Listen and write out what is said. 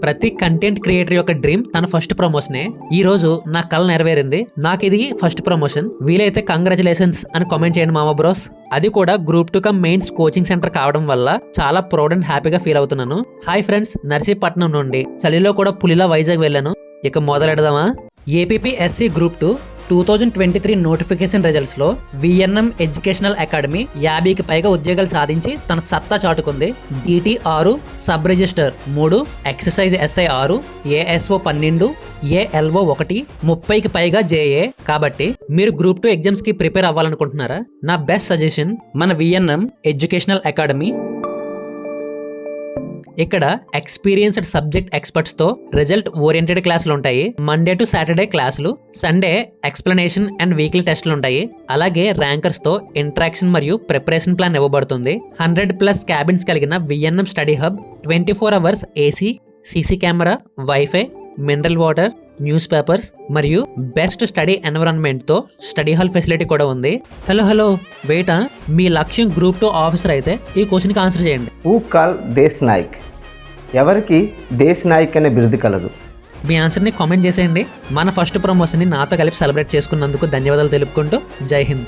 ప్రతి content creator యొక్క dream తన ఫస్ట్ ప్రమోషనే. ఈ రోజు నా కళ నెరవేరింది. నాకు ఇది ఫస్ట్ ప్రమోషన్. వీలైతే కంగ్రాచులేషన్స్ అని కామెంట్ చేయండి మామ బ్రోస్. అది కూడా group 2 come mains coaching centre కావడం వల్ల చాలా ప్రౌడ్ అండ్ హ్యాపీగా ఫీల్ అవుతున్నాను. హాయ్ ఫ్రెండ్స్, నర్సీపట్నం నుండి చలిలో కూడా పులిలా వైజాగ్ వెళ్ళాను. ఇక మొదలెడదామా? ఏపీపీఎస్సీ గ్రూప్ 2 2023 నోటిఫికేషన్ రిజల్ట్స్ లో విఎన్ఎం ఎడ్యుకేషనల్ అకాడమీ 50కి పైగా ఉద్యోగాలు సాధించి తన సత్తా చాటుకుంది. DT 6, sub registrar 3, excise SI 6, ASO 12, ALO 1, 30కి పైగా జేఏ. కాబట్టి మీరు గ్రూప్ 2 ఎగ్జామ్స్ కి ప్రిపేర్ అవ్వాలనుకుంటున్నారా? నా బెస్ట్ సజెషన్ మన విఎన్ఎం ఎడ్యుకేషనల్ అకాడమీ. ఇక్కడ ఎక్స్పీరియన్స్డ్ సబ్జెక్ట్ ఎక్స్పర్ట్స్ తో రిజల్ట్ ఓరియంటెడ్ క్లాసులు ఉంటాయి. మండే టు సాటర్డే క్లాసులు, సండే ఎక్స్ప్లెనేషన్ అండ్ వీక్లీ టెస్టులు ఉంటాయి. అలాగే ర్యాంకర్స్ తో ఇంటరాక్షన్ మరియు ప్రిపరేషన్ ప్లాన్ ఇవ్వబడుతుంది. 100+ క్యాబిన్స్ కలిగిన VNM study hub, 24 hours AC, CC camera, wifi, mineral water, newspapers మరియు బెస్ట్ స్టడీ ఎన్విరాన్మెంట్ తో స్టడీ హాల్ ఫెసిలిటీ కూడా ఉంది. హలో బేటా, మీ లక్ష్యం గ్రూప్ 2 ఆఫీసర్ అయితే ఈ క్వశ్చన్ కి ఆన్సర్ చేయండి. హూ కాల్ దేశ్ నాయక్? ఎవరికి దేశ్ నాయక్ అనే బిరుదు కలదు? మీ ఆన్సర్ని కామెంట్ చేసేయండి. మన ఫస్ట్ ప్రమోషన్ని నాతో కలిపి సెలబ్రేట్ చేసుకున్నందుకు ధన్యవాదాలు తెలుపుకుంటూ జై హింద్.